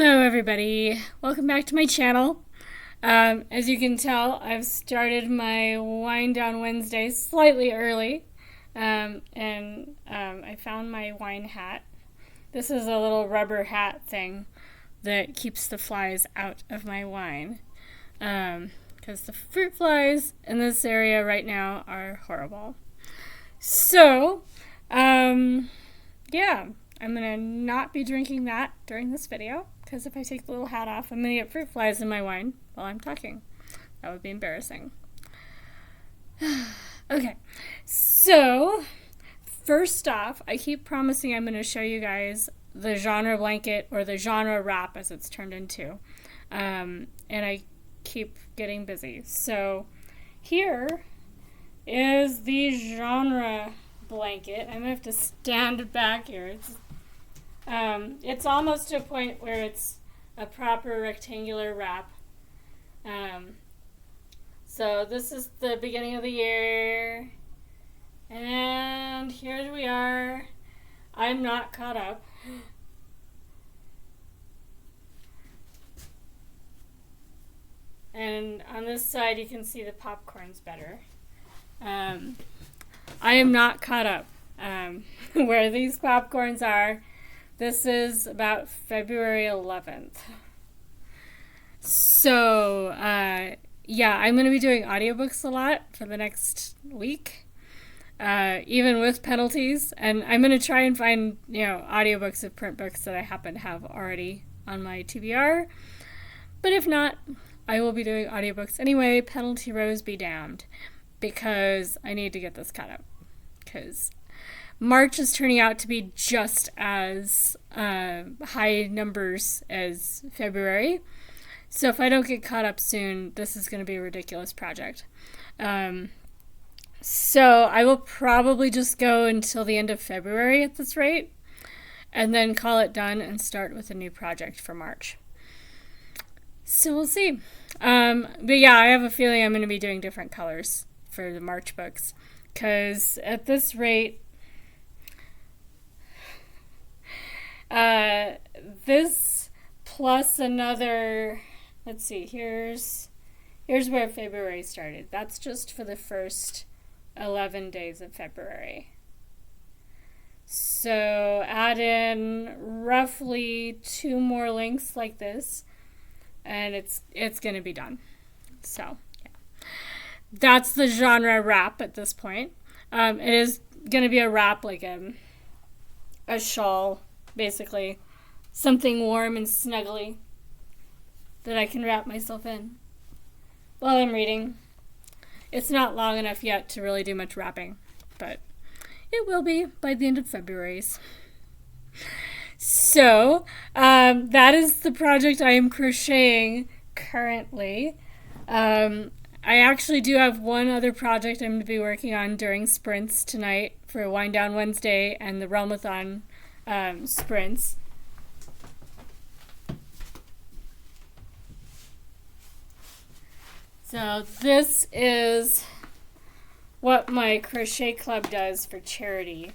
Hello everybody, welcome back to my channel. As you can tell, I've started my Wind Down Wednesday slightly early, and I found my wine hat. This is a little rubber hat thing that keeps the flies out of my wine, because the fruit flies in this area right now are horrible. So, yeah. I'm going to not be drinking that during this video, because if I take the little hat off, I'm going to get fruit flies in my wine while I'm talking. That would be embarrassing. Okay, so first off, I keep promising I'm going to show you guys the genre blanket, or the genre wrap as it's turned into, and I keep getting busy. So here is the genre blanket. I'm going to have to stand back here. It's almost to a point where it's a proper rectangular wrap. So this is the beginning of the year, and here we are. I'm not caught up. And on this side you can see the popcorns better. I am not caught up. Where these popcorns are, this is about February 11th. So, yeah, I'm going to be doing audiobooks a lot for the next week, even with penalties. And I'm going to try and find, audiobooks of print books that I happen to have already on my TBR. But if not, I will be doing audiobooks anyway, penalty rows be damned, because I need to get this caught up. Because March is turning out to be just as high numbers as February. So if I don't get caught up soon, this is going to be a ridiculous project. So I will probably just go until the end of February at this rate, and then call it done and start with a new project for March. So we'll see. But yeah, I have a feeling I'm going to be doing different colors for the March books, because at this rate, this plus another, let's see, here's where February started. That's just for the first 11 days of February. So add in roughly 2 more links like this, and it's going to be done. So, yeah. That's the genre wrap at this point. It is going to be a wrap, like a shawl, basically. Something warm and snuggly that I can wrap myself in while I'm reading. It's not long enough yet to really do much wrapping, but it will be by the end of February's. So, that is the project I am crocheting currently. I actually do have one other project I'm going to be working on during sprints tonight for Wind Down Wednesday and the Realmathon sprints. So this is what my crochet club does for charity.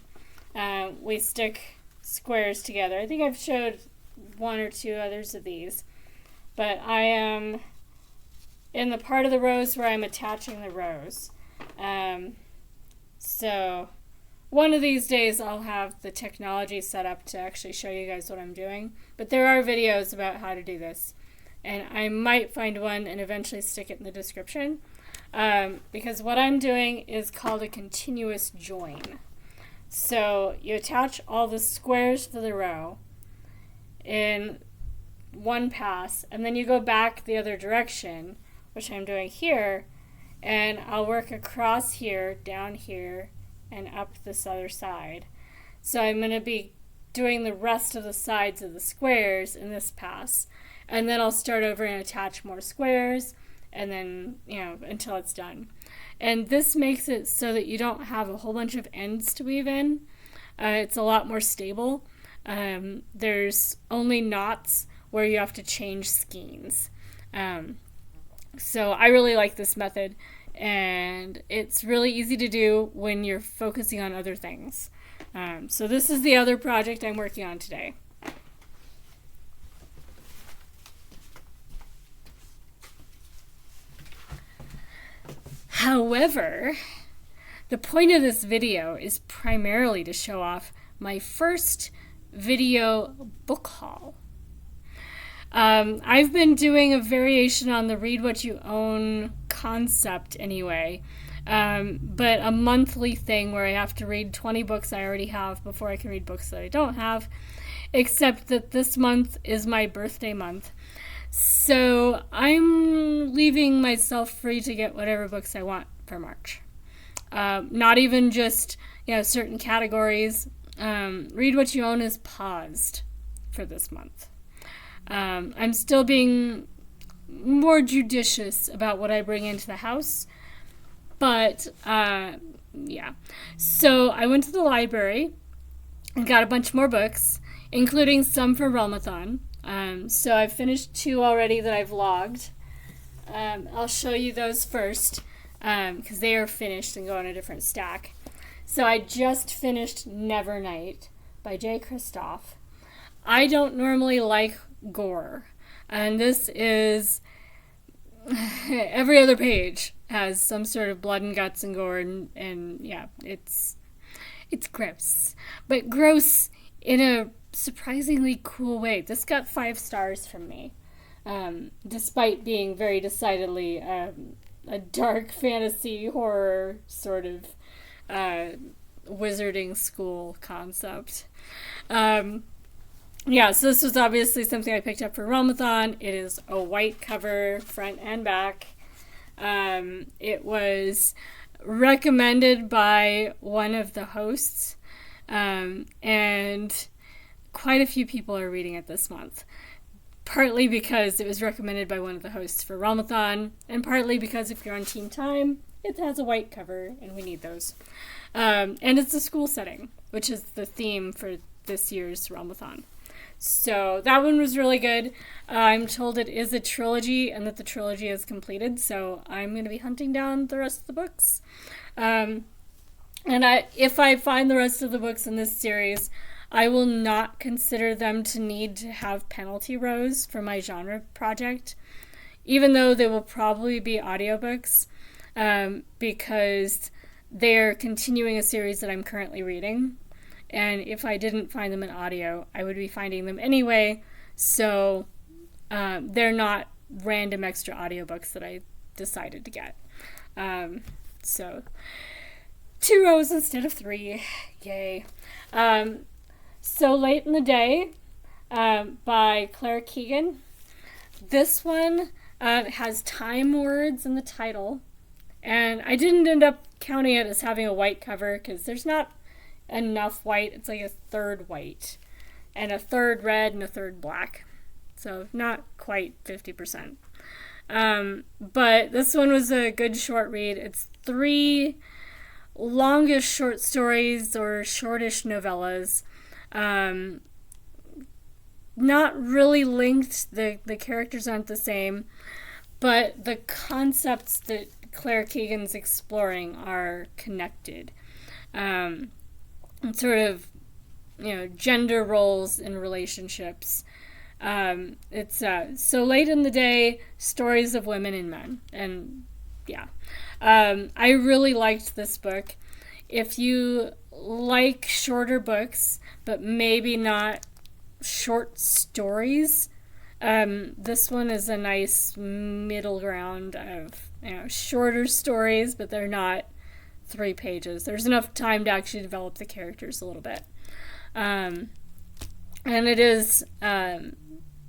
We stick squares together. I think I've showed 1 or 2 others of these, but I am in the part of the rows where I'm attaching the rows. So one of these days I'll have the technology set up to actually show you guys what I'm doing, but there are videos about how to do this, and I might find one and eventually stick it in the description, because what I'm doing is called a continuous join. So you attach all the squares to the row in one pass, and then you go back the other direction, which I'm doing here, and I'll work across here, down here, and up this other side. So I'm going to be doing the rest of the sides of the squares in this pass, and then I'll start over and attach more squares, and then, until it's done. And this makes it so that you don't have a whole bunch of ends to weave in. It's a lot more stable. There's only knots where you have to change skeins. So I really like this method, and it's really easy to do when you're focusing on other things. So this is the other project I'm working on today. However, the point of this video is primarily to show off my first video book haul. I've been doing a variation on the read what you own concept anyway, but a monthly thing where I have to read 20 books I already have before I can read books that I don't have, except that this month is my birthday month. So I'm leaving myself free to get whatever books I want for March. Not even just, certain categories. Read what you own is paused for this month. I'm still being more judicious about what I bring into the house. But, yeah. So I went to the library and got a bunch more books, including some for Realmathon. So I've finished 2 already that I've logged. I'll show you those first, because they are finished and go on a different stack. So I just finished Nevernight by Jay Kristoff. I don't normally like gore, and this is every other page has some sort of blood and guts and gore, and yeah, it's gross, but gross in a surprisingly cool way. This got 5 stars from me, despite being very decidedly a dark fantasy horror sort of wizarding school concept. Yeah, so this was obviously something I picked up for Realmathon. It is a white cover, front and back. It was recommended by one of the hosts, and quite a few people are reading it this month. Partly because it was recommended by one of the hosts for Realmathon, and partly because if you're on Team Time, it has a white cover, and we need those. And it's a school setting, which is the theme for this year's Realmathon. So that one was really good. I'm told it is a trilogy and that the trilogy is completed, so I'm going to be hunting down the rest of the books. And if I find the rest of the books in this series, I will not consider them to need to have penalty rows for my genre project, even though they will probably be audiobooks, because they're continuing a series that I'm currently reading. And if I didn't find them in audio, I would be finding them anyway. So they're not random extra audiobooks that I decided to get. So 2 rows instead of 3. Yay. So Late in the Day by Keegan. This one has time words in the title. And I didn't end up counting it as having a white cover because there's not enough white. It's like a third white and a third red and a third black, so not quite 50%. But this one was a good short read. It's 3 longish short stories or shortish novellas, not really linked. The characters aren't the same, but the concepts that Keegan's exploring are connected. Sort of, gender roles in relationships. It's So Late in the Day, stories of women and men. And yeah, I really liked this book. If you like shorter books, but maybe not short stories, this one is a nice middle ground of shorter stories, but they're not 3 pages. There's enough time to actually develop the characters a little bit. And it is an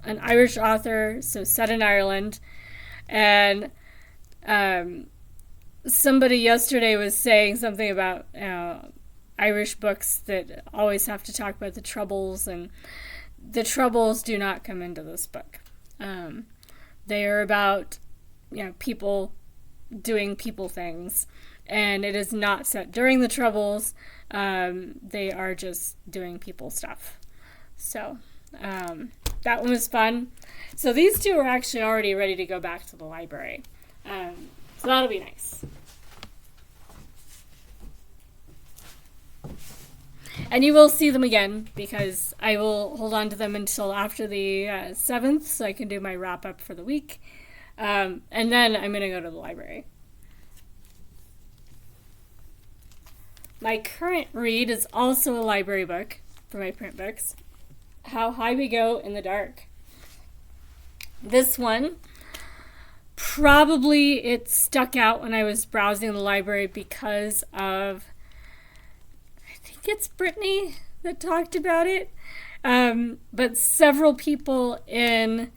Irish author, so set in Ireland. And somebody yesterday was saying something about Irish books that always have to talk about the Troubles, and the Troubles do not come into this book. They are about people doing people things. And it is not set during the Troubles. They are just doing people stuff. So that one was fun. So these 2 are actually already ready to go back to the library. So that'll be nice. And you will see them again because I will hold on to them until after the 7th so I can do my wrap up for the week. And then I'm going to go to the library. My current read is also a library book for my print books. How High We Go in the Dark. This one, probably it stuck out when I was browsing the library because of, I think it's Brittany that talked about it. But several people in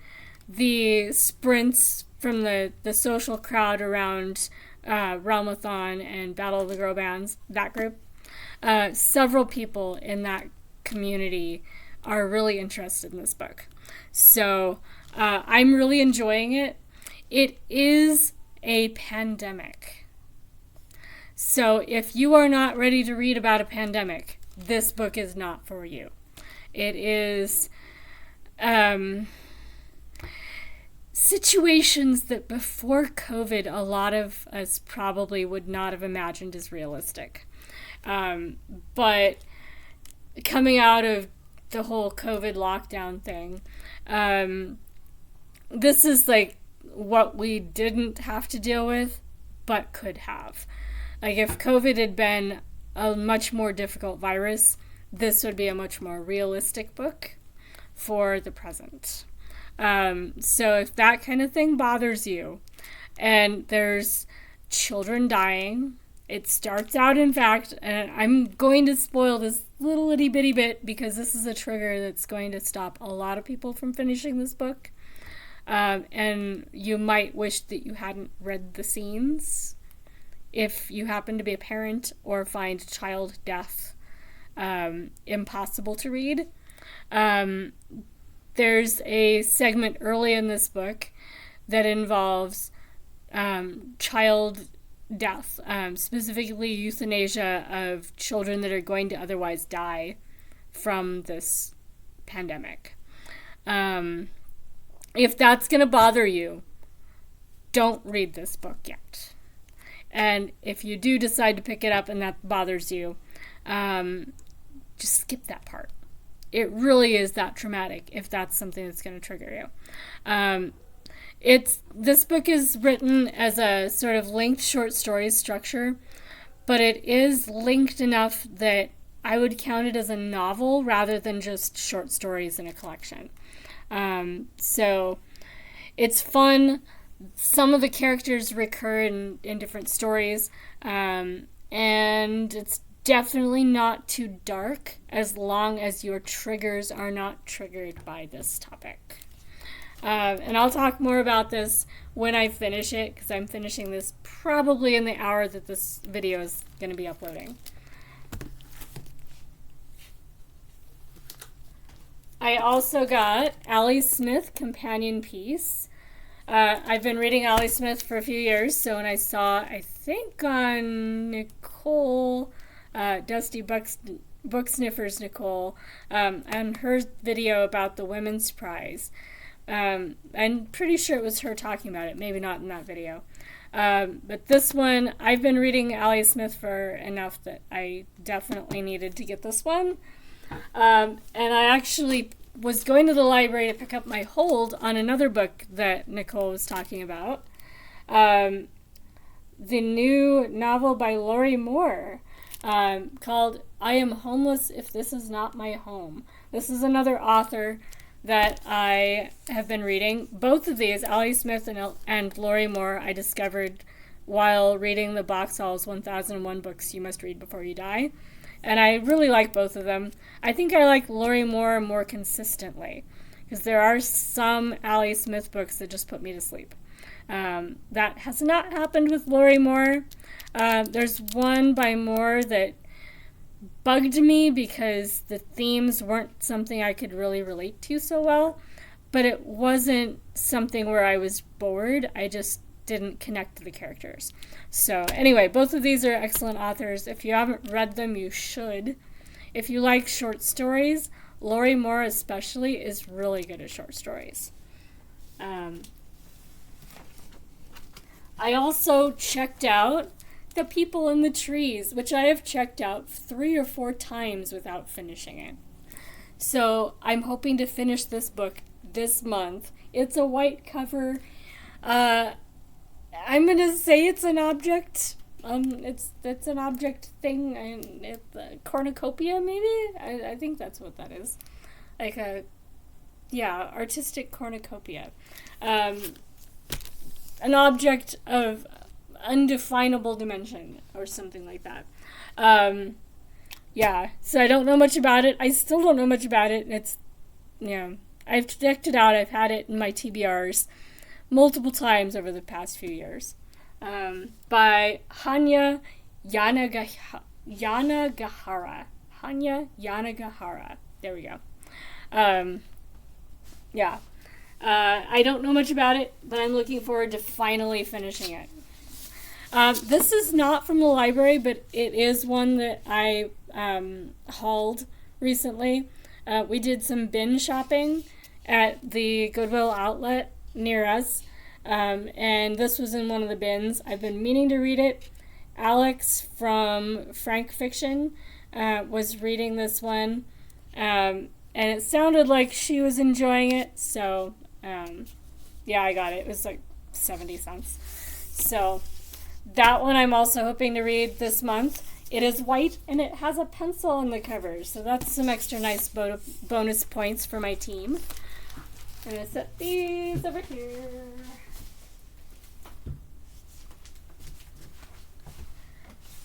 the sprints from the social crowd around Realmathon and Battle of the Girl Bands, that group, several people in that community are really interested in this book. So I'm really enjoying it. It is a pandemic. So if you are not ready to read about a pandemic, this book is not for you. It is situations that before COVID, a lot of us probably would not have imagined as realistic. But coming out of the whole COVID lockdown thing, this is like what we didn't have to deal with, but could have. Like if COVID had been a much more difficult virus, this would be a much more realistic book for the present. So if that kind of thing bothers you, and there's children dying, it starts out, in fact, and I'm going to spoil this little itty bitty bit because this is a trigger that's going to stop a lot of people from finishing this book. And you might wish that you hadn't read the scenes if you happen to be a parent or find child death impossible to read. There's a segment early in this book that involves child death, specifically euthanasia of children that are going to otherwise die from this pandemic. If that's going to bother you, don't read this book yet. And if you do decide to pick it up and that bothers you, just skip that part. It really is that traumatic if that's something that's going to trigger you. This book is written as a sort of linked short story structure, but it is linked enough that I would count it as a novel rather than just short stories in a collection. So it's fun. Some of the characters recur in different stories, and it's definitely not too dark as long as your triggers are not triggered by this topic. And I'll talk more about this when I finish it, because I'm finishing this probably in the hour that this video is going to be uploading. I also got Allie Smith Companion Piece. I've been reading Allie Smith for a few years, so when I saw, I think on Nicole, Dusty Book Sniffers Nicole, and her video about the Women's Prize, I'm pretty sure it was her talking about it, maybe not in that video. But this one, I've been reading Allie Smith for enough that I definitely needed to get this one. And I actually was going to the library to pick up my hold on another book that Nicole was talking about. The new novel by Lorrie Moore, called I Am Homeless If This Is Not My Home. This is another author that I have been reading. Both of these, Allie Smith and Lorrie Moore, I discovered while reading the Boxall's 1001 Books You Must Read Before You Die. And I really like both of them. I think I like Lorrie Moore more consistently, because there are some Allie Smith books that just put me to sleep. That has not happened with Lorrie Moore. There's one by Moore that bugged me because the themes weren't something I could really relate to so well, but it wasn't something where I was bored. I just didn't connect to the characters. So anyway, both of these are excellent authors. If you haven't read them, you should. If you like short stories, Lorrie Moore especially is really good at short stories. I also checked out The People in the Trees, which I have checked out 3 or 4 times without finishing it. So I'm hoping to finish this book this month. It's a white cover. I'm going to say it's an object It's an object thing, and cornucopia, maybe? I think that's what that is. Like artistic cornucopia. An object of undefinable dimension, or something like that. So I don't know much about it. I still don't know much about it. It's, I've checked it out. I've had it in my TBRs multiple times over the past few years. By Hanya Yanagihara. Hanya Yanagihara. There we go. I don't know much about it, but I'm looking forward to finally finishing it. This is not from the library, but it is one that I hauled recently. We did some bin shopping at the Goodwill outlet near us, and this was in one of the bins. I've been meaning to read it. Alex from Frankfiction was reading this one, and it sounded like she was enjoying it, so I got it. It was like 70 cents. So that one I'm also hoping to read this month. It is white, and it has a pencil on the cover, so that's some extra nice bonus points for my team. I'm going to set these over here.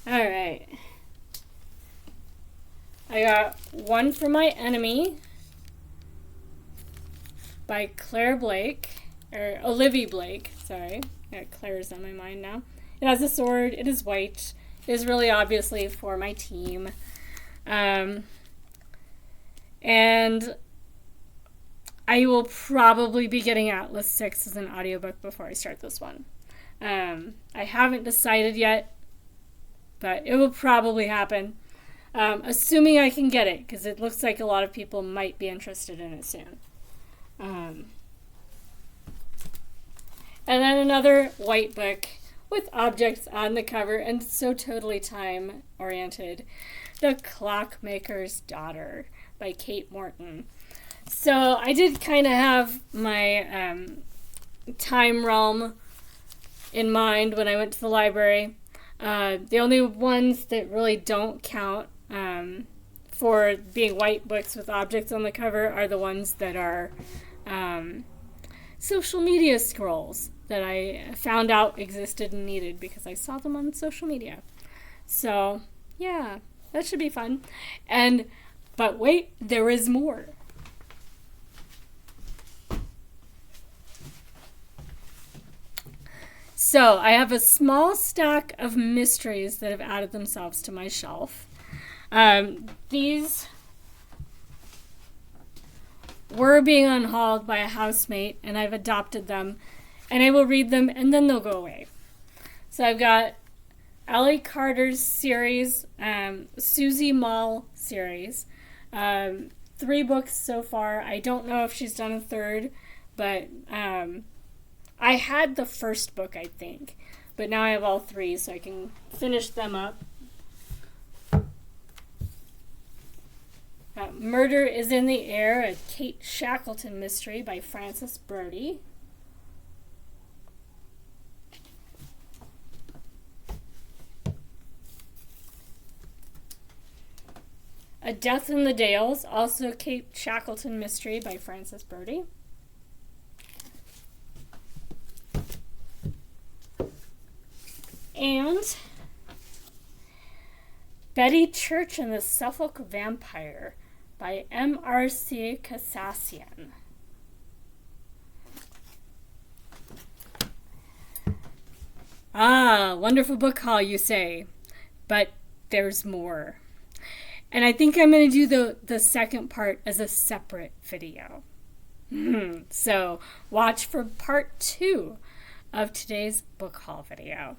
All right. I got One for My Enemy by Olivie Blake. Sorry, Claire's on my mind now. It has a sword. It is white. It is really obviously for my team. And I will probably be getting Atlas 6 as an audiobook before I start this one. I haven't decided yet, but it will probably happen. Assuming I can get it, because it looks like a lot of people might be interested in it soon. And then another white book with objects on the cover, and so totally time-oriented. The Clockmaker's Daughter by Kate Morton. So I did kind of have my time realm in mind when I went to the library. The only ones that really don't count for being white books with objects on the cover are the ones that are social media scrolls that I found out existed and needed because I saw them on social media. So, yeah, that should be fun. But wait, there is more. So, I have a small stack of mysteries that have added themselves to my shelf. These were being unhauled by a housemate, and I've adopted them, and I will read them, and then they'll go away. So I've got Allie Carter's series, Susie Mall series. 3 books so far. I don't know if she's done a third, but I had the first book, I think, but now I have all 3, so I can finish them up. Murder is in the Air, a Kate Shackleton mystery by Frances Brody. A Death in the Dales, also Kate Shackleton mystery by Frances Brody. And Betty Church and the Suffolk Vampire by M.R.C. Kasasian. Ah, wonderful book haul, you say, but there's more. And I think I'm going to do the second part as a separate video. So watch for part 2 of today's book haul video.